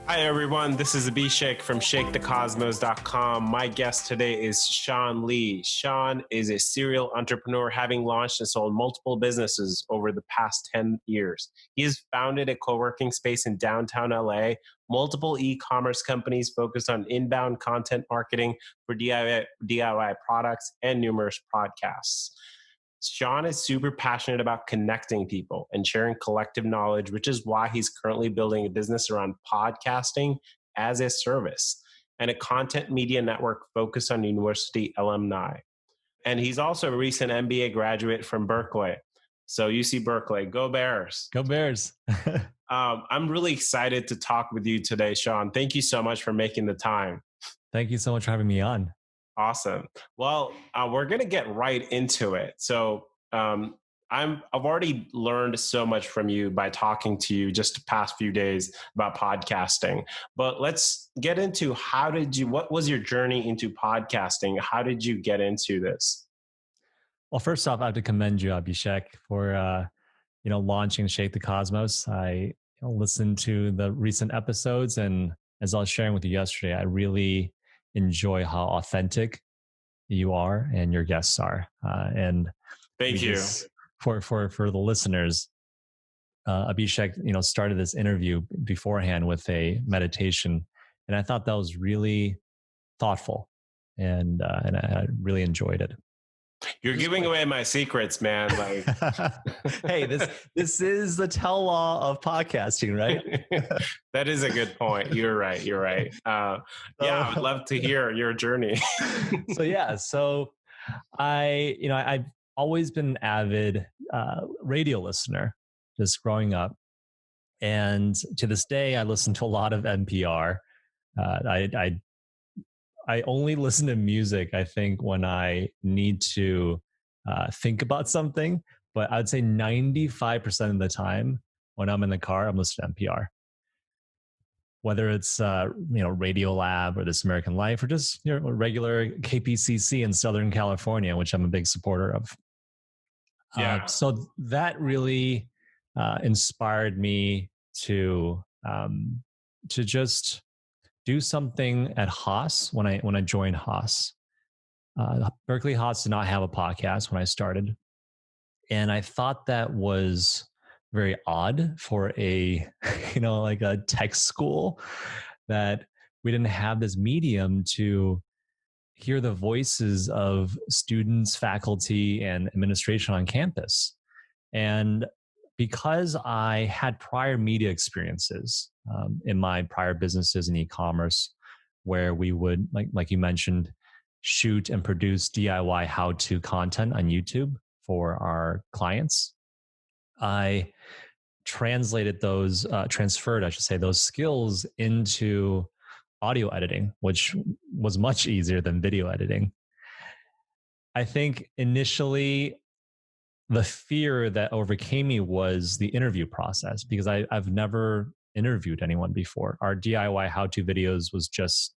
Hi, everyone. This is Abhishek from ShakeTheCosmos.com. My guest today is Sean Lee. Sean is a serial entrepreneur, having launched and sold multiple businesses over the past 10 years. He has founded a co-working space in downtown LA, multiple e-commerce companies focused on inbound content marketing for DIY products, and numerous podcasts. Sean is super passionate about connecting people and sharing collective knowledge, which is why he's currently building a business around podcasting as a service and a content media network focused on university alumni. And he's also a recent MBA graduate from Berkeley. So UC Berkeley, go Bears. Go Bears. I'm really excited to talk with you today, Sean. Thank you so much for making the time. Thank you so much for having me on. Awesome. Well, we're going to get right into it. So I've already learned so much from you by talking to you just the past few days about podcasting. But let's get into what was your journey into podcasting? How did you get into this? Well, first off, I have to commend you, Abhishek, for launching Shake the Cosmos. I listened to the recent episodes, and as I was sharing with you yesterday, I really enjoy how authentic you are and your guests are. And thank you. For the listeners, Abhishek, started this interview beforehand with a meditation, and I thought that was really thoughtful, and I really enjoyed it. You're giving away my secrets, man. Like, hey, this is the tell-all of podcasting, right? That is a good point. You're right. Yeah, I would love to hear your journey. So I've always been an avid radio listener, just growing up, and to this day, I listen to a lot of NPR. I only listen to music, I think, when I need to think about something. But I would say 95% of the time when I'm in the car, I'm listening to NPR. Whether it's Radio Lab or This American Life, or just regular KPCC in Southern California, which I'm a big supporter of. Yeah. So that really inspired me to just do something at Haas when I joined Haas. Berkeley Haas did not have a podcast when I started. And I thought that was very odd for a tech school, that we didn't have this medium to hear the voices of students, faculty, and administration on campus. And because I had prior media experiences in my prior businesses in e-commerce, where we would, like you mentioned, shoot and produce DIY how-to content on YouTube for our clients, I transferred those skills into audio editing, which was much easier than video editing. I think initially, the fear that overcame me was the interview process, because I've never interviewed anyone before. Our DIY how-to videos was just,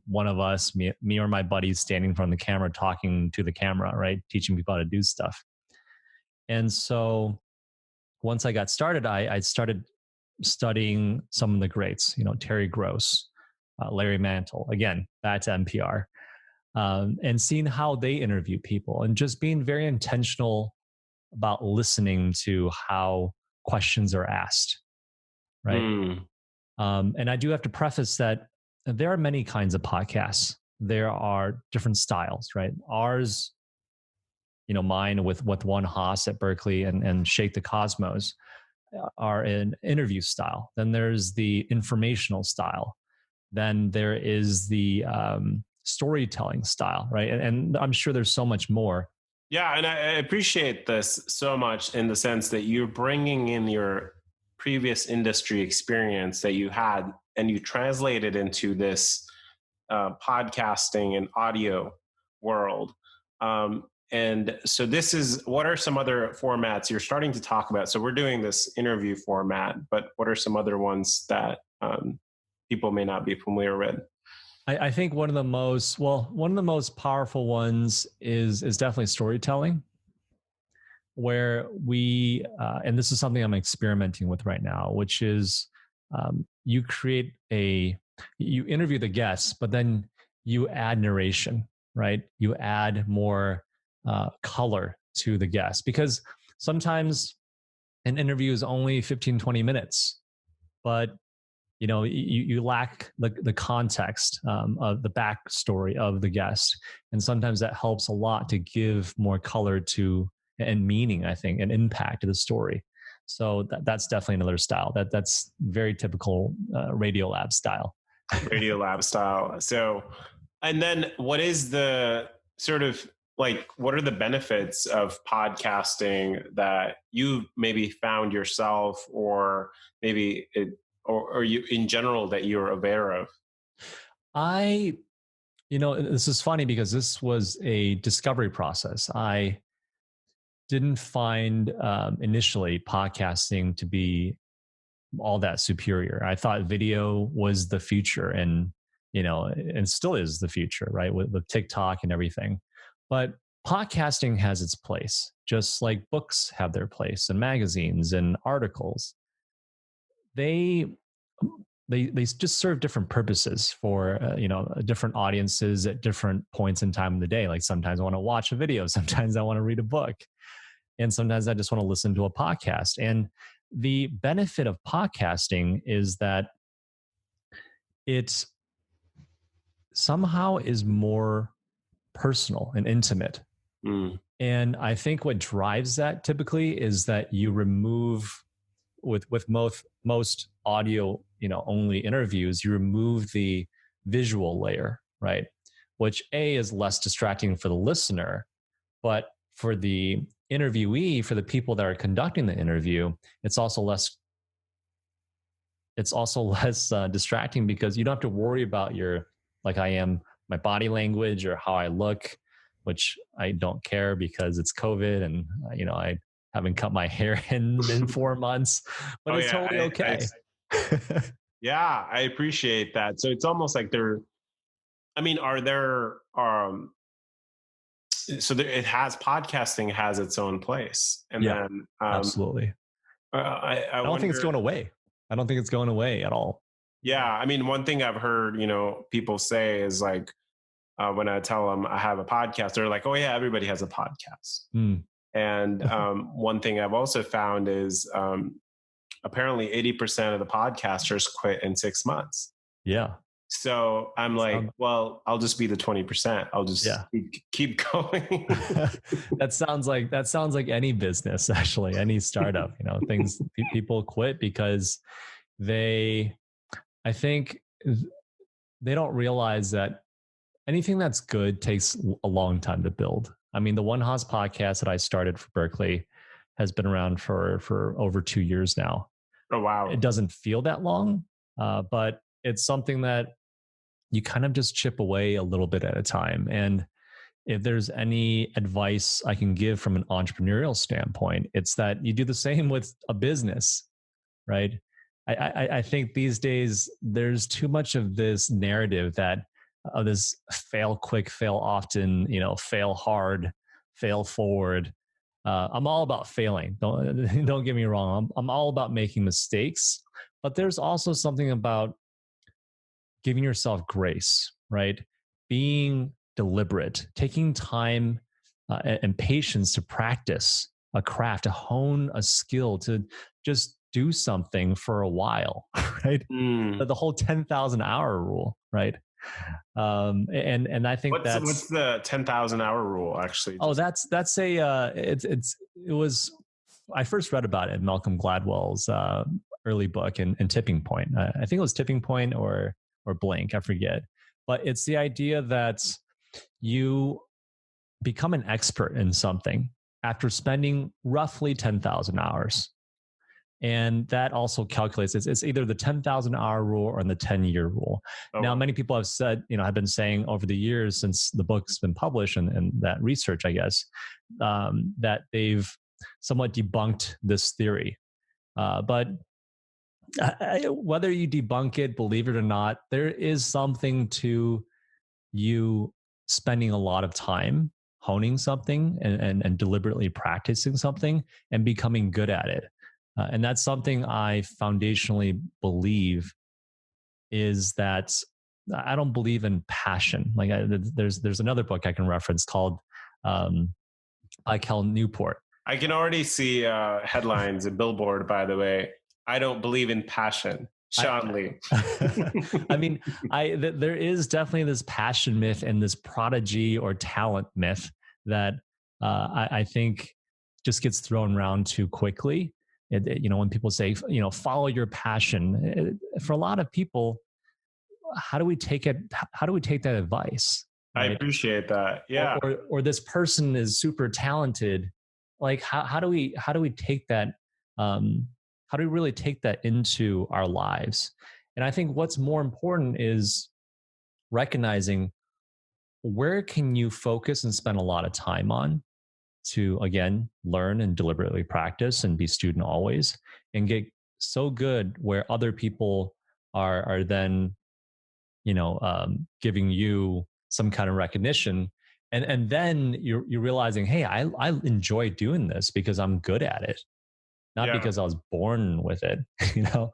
one of us, me or my buddies standing in front of the camera, talking to the camera, right? Teaching people how to do stuff. And so once I got started, I started studying some of the greats, Terry Gross, Larry Mantle, again, back to NPR. And seeing how they interview people, and just being very intentional about listening to how questions are asked, right? And I do have to preface that there are many kinds of podcasts. There are different styles, right? Ours, mine with one Haas at Berkeley and Shake the Cosmos are an interview style. Then there's the informational style. Then there is the storytelling style, right? And I'm sure there's so much more. Yeah, and I appreciate this so much in the sense that you're bringing in your previous industry experience that you had, and you translate it into this podcasting and audio world. And so what are some other formats you're starting to talk about? So we're doing this interview format, but what are some other ones that people may not be familiar with? I think one of the most powerful ones is definitely storytelling, where we, and this is something I'm experimenting with right now, which is you you interview the guests, but then you add narration, right? You add more color to the guest, because sometimes an interview is only 15, 20 minutes, but you lack the context of the backstory of the guest. And sometimes that helps a lot to give more color to and meaning, I think, and impact to the story. So that's definitely another style that's very typical Radiolab style. Radiolab style. So, and then what is the sort of like, what are the benefits of podcasting that you maybe found yourself, or maybe or you in general that you're aware of? This is funny because this was a discovery process. I didn't find initially podcasting to be all that superior. I thought video was the future, and and still is the future, right? With TikTok and everything. But podcasting has its place, just like books have their place, and magazines and articles. They just serve different purposes for different audiences at different points in time of the day. Like sometimes I want to watch a video, sometimes I want to read a book, and sometimes I just want to listen to a podcast. And the benefit of podcasting is that it somehow is more personal and intimate. And I think what drives that typically is that you remove, with most audio only interviews, you remove the visual layer, right? Which is less distracting for the listener, but for the interviewee, for the people that are conducting the interview, it's also less distracting, because you don't have to worry about my body language or how I look, which I don't care because it's COVID and I haven't cut my hair in 4 months, but it's totally okay. Yeah, I appreciate that. So it's almost like are there podcasting has its own place, and then absolutely. I don't think it's going away. I don't think it's going away at all. Yeah, I mean, one thing I've heard people say is like, when I tell them I have a podcast, they're like, "Oh yeah, everybody has a podcast." And one thing I've also found is apparently 80% of the podcasters quit in 6 months. Yeah. So I'm like, well, I'll just be the 20%. I'll just keep going. That sounds like any business, actually, any startup. People quit because I think they don't realize that anything that's good takes a long time to build. I mean, the One Haas podcast that I started for Berkeley has been around for over 2 years now. Oh, wow. It doesn't feel that long, but it's something that you kind of just chip away a little bit at a time. And if there's any advice I can give from an entrepreneurial standpoint, it's that you do the same with a business, right? I think these days there's too much of this narrative of this fail quick, fail often, fail hard, fail forward. I'm all about failing. Don't get me wrong. I'm all about making mistakes, but there's also something about giving yourself grace, right? Being deliberate, taking time and patience to practice a craft, to hone a skill, to just do something for a while, right? The whole 10,000 hour rule, right? And I think what's the 10,000 hour rule actually? Oh, I first read about it in Malcolm Gladwell's early book in Tipping Point. I think it was Tipping Point or Blank, I forget. But it's the idea that you become an expert in something after spending roughly 10,000 hours. And that also calculates, it's either the 10,000 hour rule or the 10-year rule. Oh. Now, many people have said, have been saying over the years since the book's been published and that research, I guess, that they've somewhat debunked this theory. But whether you debunk it, believe it or not, there is something to you spending a lot of time honing something and deliberately practicing something and becoming good at it. And that's something I foundationally believe is that I don't believe in passion. Like there's another book I can reference called by Cal Newport. I can already see headlines and billboard, by the way. I don't believe in passion. Sean Lee. I mean, there is definitely this passion myth and this prodigy or talent myth that I think just gets thrown around too quickly. When people say, follow your passion, for a lot of people, how do we take it? How do we take that advice? Right? I appreciate that. Yeah. Or this person is super talented. Like, how do we take that? How do we really take that into our lives? And I think what's more important is recognizing where can you focus and spend a lot of time on to, again, learn and deliberately practice and be student always, and get so good where other people are then, giving you some kind of recognition. And then you're realizing, hey, I enjoy doing this because I'm good at it, not because I was born with it, So.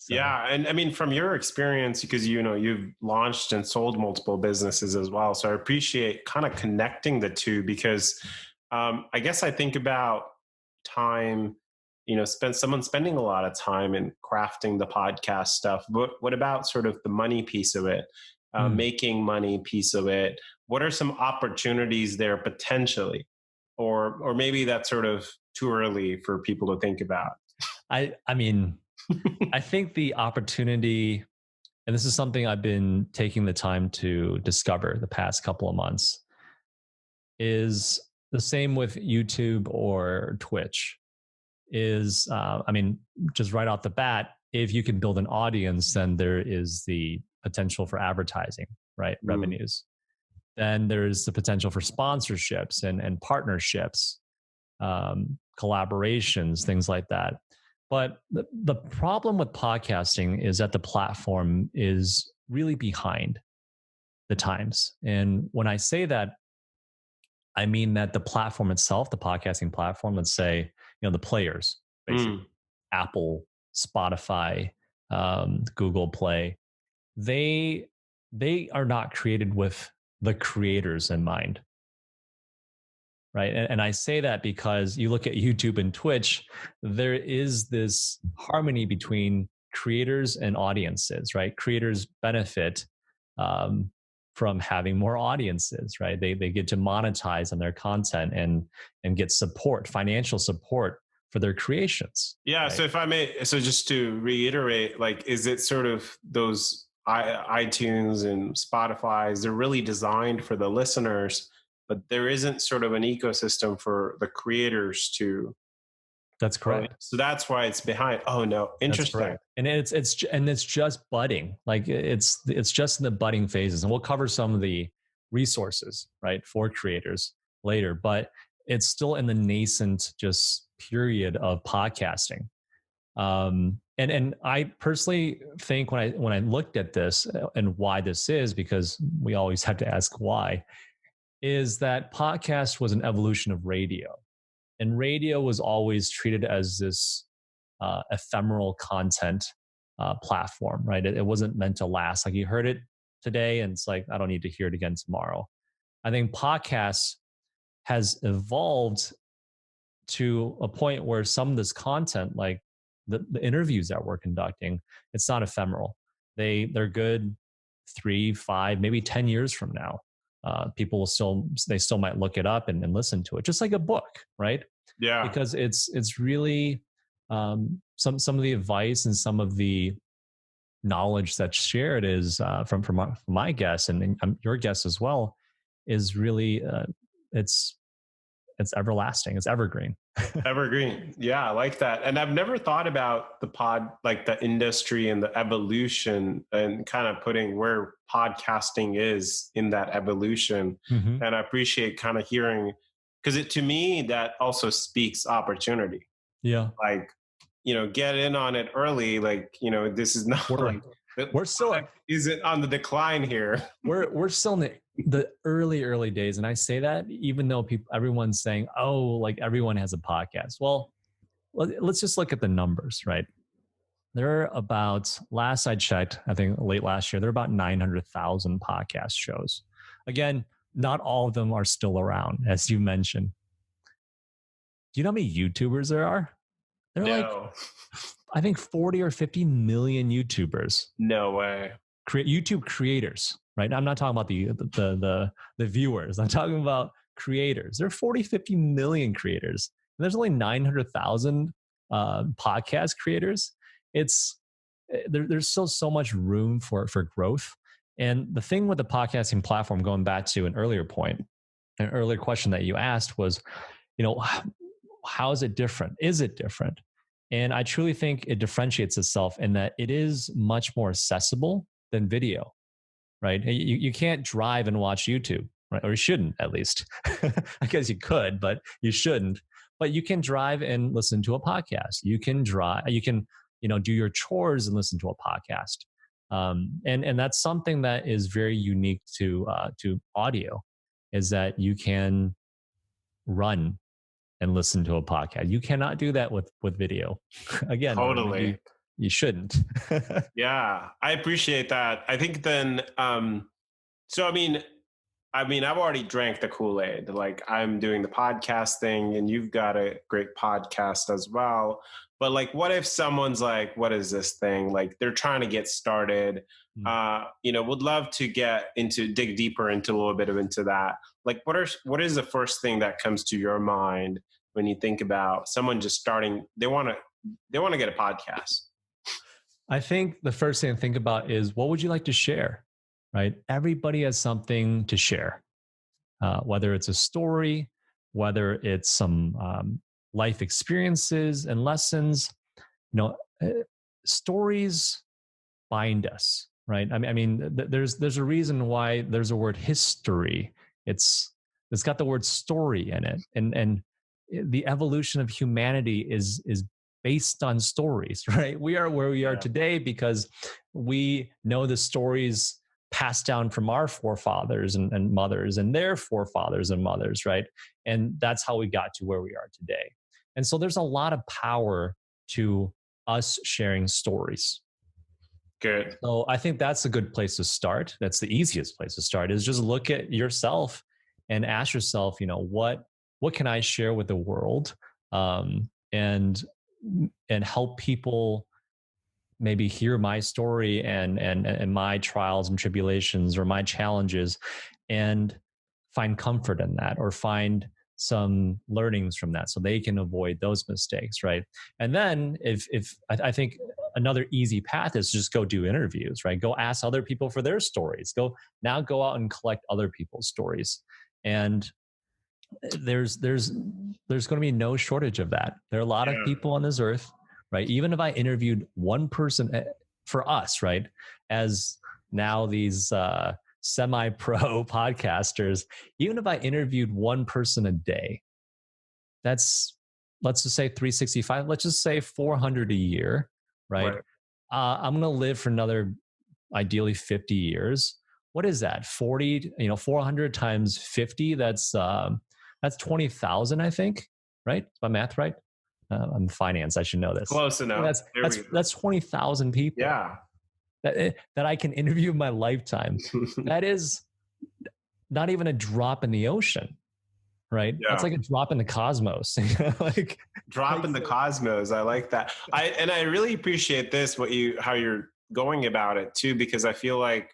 Yeah. And I mean, from your experience, because, you've launched and sold multiple businesses as well. So I appreciate kind of connecting the two, because I guess I think about time, someone spending a lot of time in crafting the podcast stuff. But what about sort of the money piece of it, making money piece of it? What are some opportunities there potentially? Or maybe that's sort of too early for people to think about. I mean, I think the opportunity, and this is something I've been taking the time to discover the past couple of months, is the same with YouTube or Twitch. Is just right off the bat, if you can build an audience, then there is the potential for advertising, right? Revenues. Then there's the potential for sponsorships and partnerships, collaborations, things like that. But the problem with podcasting is that the platform is really behind the times. And when I say that, I mean that the platform itself, the podcasting platform, let's say, the players, basically, Apple, Spotify, Google Play, they are not created with the creators in mind. Right. And I say that because you look at YouTube and Twitch, there is this harmony between creators and audiences, right? Creators benefit from having more audiences, right? They get to monetize on their content and get support, financial support for their creations. Yeah. Right? So if I may, so just to reiterate, like, is it sort of those iTunes and Spotify's, they're really designed for the listeners, but there isn't sort of an ecosystem for the creators to. That's correct. So that's why it's behind. Oh no, interesting. And it's just budding. Like it's just in the budding phases, and we'll cover some of the resources, right, for creators later. But it's still in the nascent just period of podcasting. And I personally think when I looked at this and why this is, because we always have to ask why, is that podcast was an evolution of radio. And radio was always treated as this ephemeral content platform, right? It wasn't meant to last. Like you heard it today and it's like, I don't need to hear it again tomorrow. I think podcasts has evolved to a point where some of this content, like the interviews that we're conducting, it's not ephemeral. They're good 3, 5, maybe 10 years from now. People will still might look it up and listen to it, just like a book, right? Yeah. Because it's really some of the advice and some of the knowledge that's shared is from my guests and your guests as well, is really it's everlasting, it's evergreen. Evergreen. Yeah, I like that. And I've never thought about the industry and the evolution and kind of putting where podcasting is in that evolution. Mm-hmm. And I appreciate kind of hearing, because to me, that also speaks opportunity. Yeah. Like, get in on it early. Like, this is not we're still is it on the decline here. We're still in the early days, and I say that even though everyone's saying, oh, like everyone has a podcast. Well, let's just look at the numbers, right? There are about, last I checked, I think late last year, there are about 900,000 podcast shows. Again, not all of them are still around, as you mentioned. Do you know how many YouTubers there are? There are like, No. I think 40 or 50 million YouTubers. No way. YouTube creators, right? I'm not talking about the viewers. I'm talking about creators. There are 40, 50 million creators. And there's only 900,000 podcast creators. It's there's still so much room for growth. And the thing with the podcasting platform, going back to an earlier point, an earlier question that you asked was, you know, how is it different? Is it different? And I truly think it differentiates itself in that it is much more accessible than video, right? You can't drive and watch YouTube, right? Or you shouldn't, at least. I guess you could, but you shouldn't. But you can drive and listen to a podcast. You can drive, you can, do your chores and listen to a podcast. And that's something that is very unique to audio, is that you can run and listen to a podcast. You cannot do that with video. Again, Totally. You shouldn't. Yeah, I appreciate that. I think then, so I've already drank the Kool-Aid. Like, I'm doing the podcast thing, and you've got a great podcast as well. But like, what if someone's like, what is this thing? Like, they're trying to get started. Would love to dig deeper into a little bit into that. Like, what is the first thing that comes to your mind when you think about someone just starting? They want to get a podcast. I think the first thing to think about is, what would you like to share, right? Everybody has something to share, whether it's a story, whether it's some life experiences and lessons. Stories bind us, right? There's a reason why there's a word history. It's got the word story in it, and the evolution of humanity is based on stories, right? We are where we are today because we know the stories passed down from our forefathers and mothers and their forefathers and mothers, right? And that's how we got to where we are today. And so there's a lot of power to us sharing stories. Good. So I think that's a good place to start. That's the easiest place to start, is just look at yourself and ask yourself, what can I share with the world? And help people maybe hear my story and my trials and tribulations or my challenges, and find comfort in that, or find some learnings from that so they can avoid those mistakes, right? And then if I think another easy path is just go do interviews, right? Go ask other people for their stories. Go out and collect other people's stories. And there's going to be no shortage of that. There are a lot of people on this earth, right? Even if I interviewed one person for us, right, as now these semi-pro podcasters, even if I interviewed one person a day, that's, let's just say 365, let's just say 400 a year, right? I'm going to live for another, ideally 50 years. What is that? 400 times 50, that's 20,000, I think, right? Is my math right? I'm finance. I should know this. Close enough. That's 20,000 people. Yeah. That I can interview in my lifetime. That is not even a drop in the ocean, right? Yeah. That's like a drop in the cosmos. Like drop in the cosmos. I like that. I really appreciate this, how you're going about it too, because I feel like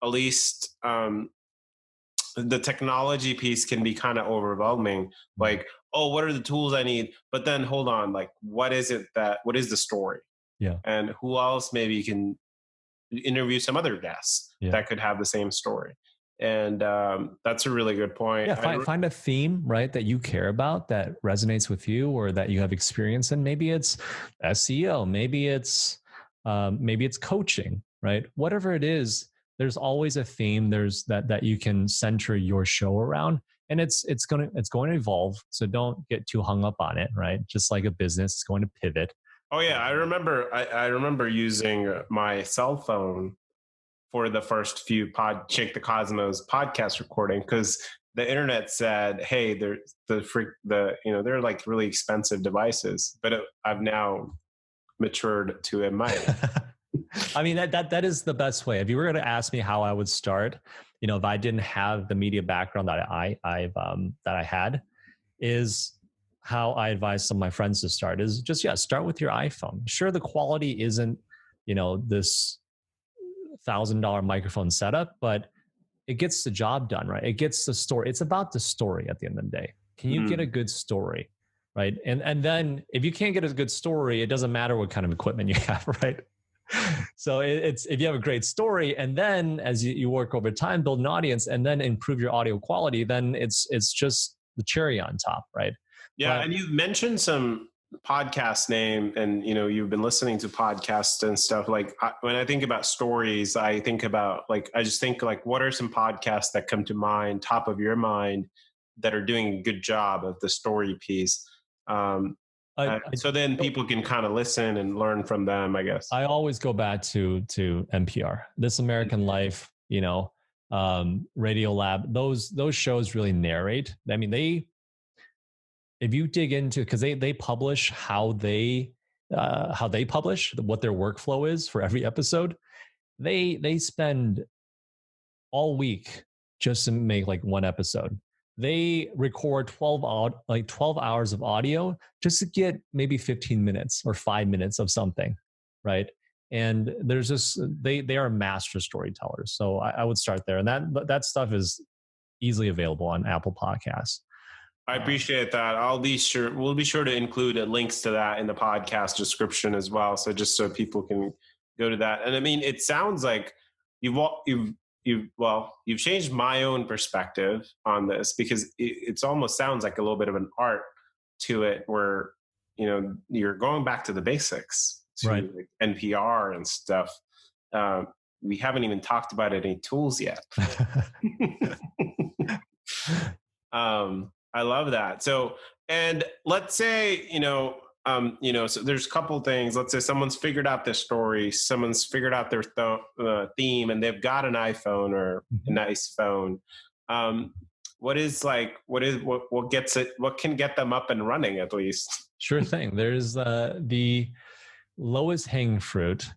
at least the technology piece can be kind of overwhelming. Like, oh, what are the tools I need? But then hold on, like, what is the story? Yeah. And who else maybe you can interview some other guests that could have the same story. And that's a really good point. Yeah, find a theme, right, that you care about, that resonates with you, or that you have experience in. Maybe it's SEO, maybe it's coaching, right? Whatever it is, there's always a theme. There's that you can center your show around, and it's going to evolve. So don't get too hung up on it, right? Just like a business, it's going to pivot. Oh yeah, I remember using my cell phone for the first few Shake the Cosmos podcast recording, because the internet said, hey, they're like really expensive devices, but I've now matured to a mic. I mean, that is the best way. If you were going to ask me how I would start, if I didn't have the media background that I had, is how I advise some of my friends to start is just, start with your iPhone. Sure, the quality isn't, this $1,000 microphone setup, but it gets the job done, right? It gets the story. It's about the story at the end of the day. Can you get a good story, right? And then if you can't get a good story, it doesn't matter what kind of equipment you have, right? So it's if you have a great story, and then as you work over time, build an audience, and then improve your audio quality, then it's just the cherry on top, right? Yeah, and you mentioned some podcast name, and you've been listening to podcasts and stuff. Like when I think about stories, I just think like, what are some podcasts that come to mind, top of your mind, that are doing a good job of the story piece? So then people can kind of listen and learn from them, I guess. I always go back to NPR, This American Life, Radio Lab. Those shows really narrate. I mean, if you dig into, because they publish how they publish, what their workflow is for every episode. They spend all week just to make like one episode. They record 12 hours of audio just to get maybe 15 minutes or 5 minutes of something, right? And there's just they are master storytellers. So I would start there, and that stuff is easily available on Apple Podcasts. I appreciate that. We'll be sure to include links to that in the podcast description as well. So just so people can go to that. And I mean, it sounds like you've changed my own perspective on this, because it almost sounds like a little bit of an art to it, where, you're going back to the basics, to right. like NPR and stuff. We haven't even talked about any tools yet. I love that. So, and let's say, so there's a couple of things. Let's say someone's figured out their story, someone's figured out their theme, and they've got an iPhone or a nice phone. What can get them up and running, at least? Sure thing. There's the lowest hanging fruit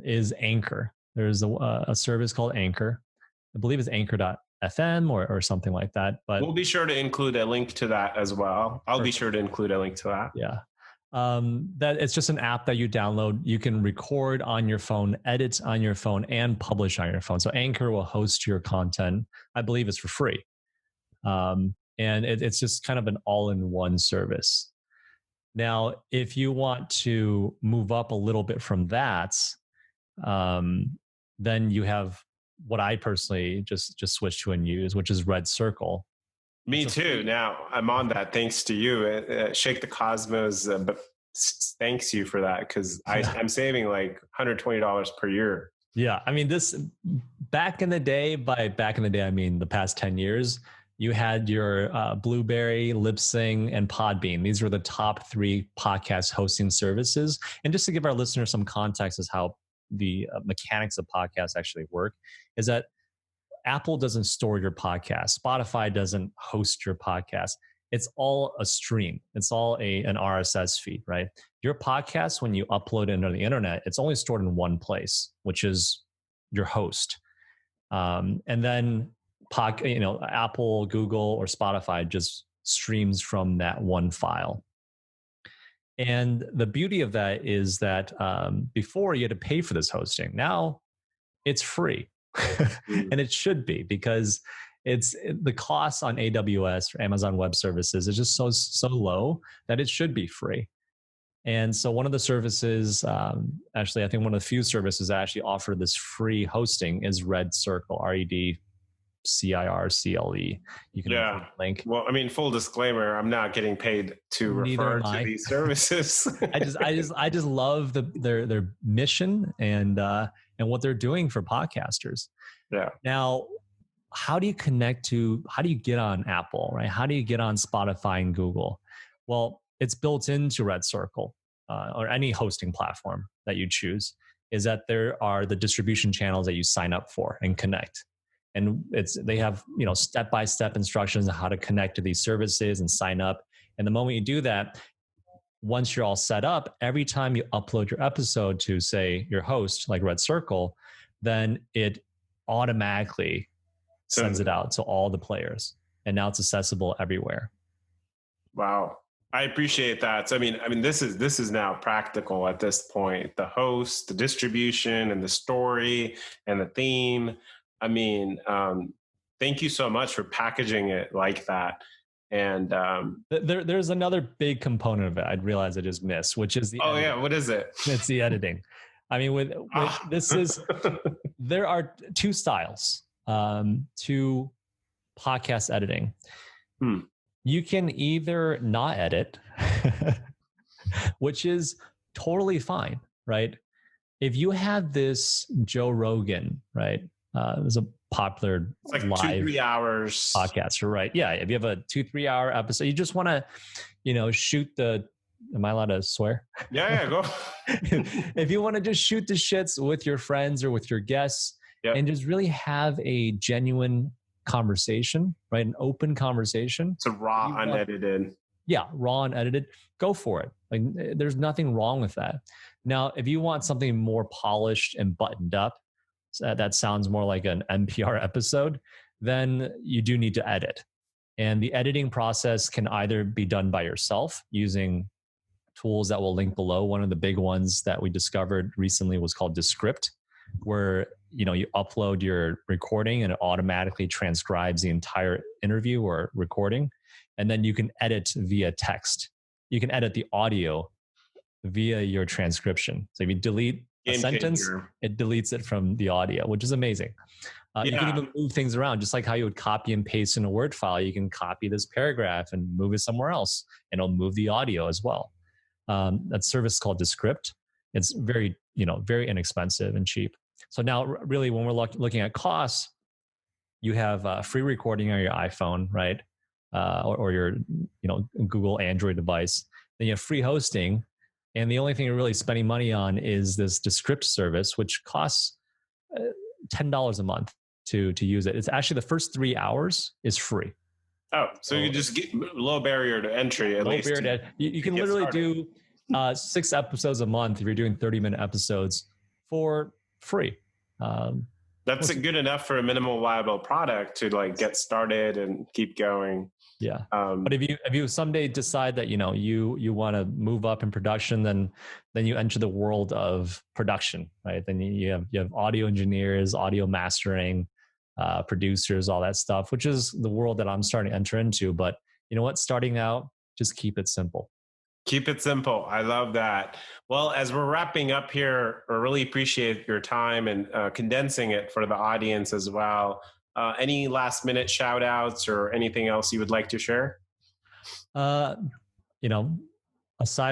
is Anchor. There's a service called Anchor. I believe it's anchor.fm or something like that. But we'll be sure to include a link to that as well. I'll be sure to include a link to that. Yeah. That it's just an app that you download. You can record on your phone, edit on your phone, and publish on your phone. So Anchor will host your content. I believe it's for free. And it's just kind of an all-in-one service. Now, if you want to move up a little bit from that, then you have what I personally just switched to and use, which is Red Circle. Me too. Now I'm on that thanks to you. Shake the Cosmos thanks you for that, because I'm saving like $120 per year. Yeah. I mean, back in the day, I mean the past 10 years, you had your Blueberry, Libsyn, and Podbean. These were the top 3 podcast hosting services. And just to give our listeners some context as how the mechanics of podcasts actually work, is that Apple doesn't store your podcast. Spotify doesn't host your podcast. It's all a stream. It's all an RSS feed, right? Your podcast, when you upload it into the internet, it's only stored in one place, which is your host. And then Apple, Google, or Spotify just streams from that one file. And the beauty of that is that before you had to pay for this hosting. Now it's free. And it should be, because it's the cost on AWS or Amazon Web Services is just so low that it should be free. And so one of the services, actually, I think one of the few services that actually offer this free hosting is Red Circle, REDCIRCLE. You can link. Well, I mean, full disclaimer, I'm not getting paid to refer to these services. I just love their mission and what they're doing for podcasters. Yeah. Now, how do you get on Apple, right? How do you get on Spotify and Google? Well, it's built into Red Circle or any hosting platform that you choose, is that there are the distribution channels that you sign up for and connect. And they have, step-by-step instructions on how to connect to these services and sign up. And the moment you do that, once you're all set up, every time you upload your episode to, say, your host, like Red Circle, then it automatically sends it out to all the players. And now it's accessible everywhere. Wow. I appreciate that. So, I mean, this is now practical at this point. The host, the distribution, and the story, and the theme. I mean, thank you so much for packaging it like that. And there's another big component of it I'd realize I just missed, which is the editing. Yeah, what is it? It's the editing. I mean, this is there are two styles to podcast editing. You can either not edit, which is totally fine, right? If you have this Joe Rogan, right? There's a popular like live 2-3 hours podcast, right? Yeah. If you have a 2-3 hour episode, you just want to, shoot the, am I allowed to swear? Yeah, go. If you want to just shoot the shits with your friends or with your guests and just really have a genuine conversation, right? An open conversation. It's a raw, unedited. Yeah, raw and edited. Go for it. Like, there's nothing wrong with that. Now, if you want something more polished and buttoned up, that sounds more like an NPR episode, then you do need to edit. And the editing process can either be done by yourself using tools that we'll link below. One of the big ones that we discovered recently was called Descript, where you upload your recording and it automatically transcribes the entire interview or recording. And then you can edit via text. You can edit the audio via your transcription. So if you delete a sentence, it deletes it from the audio, which is amazing. You can even move things around, just like how you would copy and paste in a Word file. You can copy this paragraph and move it somewhere else, and it'll move the audio as well. That service is called Descript. It's very inexpensive and cheap. So now, really, when we're looking at costs, you have free recording on your iPhone, right, or your Google Android device. Then you have free hosting. And the only thing you're really spending money on is this Descript service, which costs $10 a month to use it. It's actually the first 3 hours is free. Oh, so you just get low barrier to entry at least. You can literally do 6 episodes a month if you're doing 30-minute episodes for free. That's good enough for a minimal viable product to get started and keep going. Yeah. But if you someday decide that, you want to move up in production, then you enter the world of production, right? Then you have audio engineers, audio mastering, producers, all that stuff, which is the world that I'm starting to enter into. But you know what? Starting out, just keep it simple. Keep it simple. I love that. Well, as we're wrapping up here, I really appreciate your time and condensing it for the audience as well. Any last minute shout outs or anything else you would like to share? Aside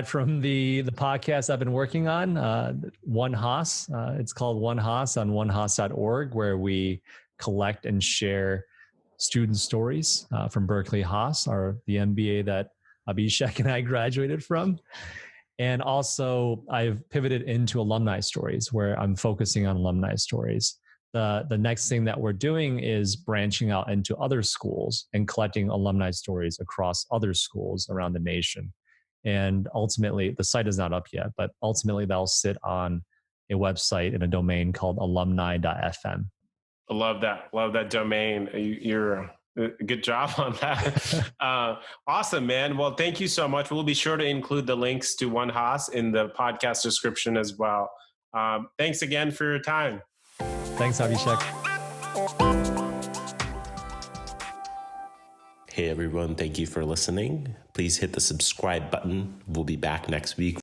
from the podcast I've been working on, One Haas, it's called One Haas on onehaas.org, where we collect and share student stories from Berkeley Haas, or the MBA that Abhishek and I graduated from. And also I've pivoted into alumni stories, where I'm focusing on alumni stories. The next thing that we're doing is branching out into other schools and collecting alumni stories across other schools around the nation. And ultimately, the site is not up yet, but ultimately that'll sit on a website and a domain called alumni.fm. I love that. Love that domain. You're a good job on that. Awesome, man. Well, thank you so much. We'll be sure to include the links to One Haas in the podcast description as well. Thanks again for your time. Thanks, Abhishek. Hey everyone, thank you for listening. Please hit the subscribe button. We'll be back next week.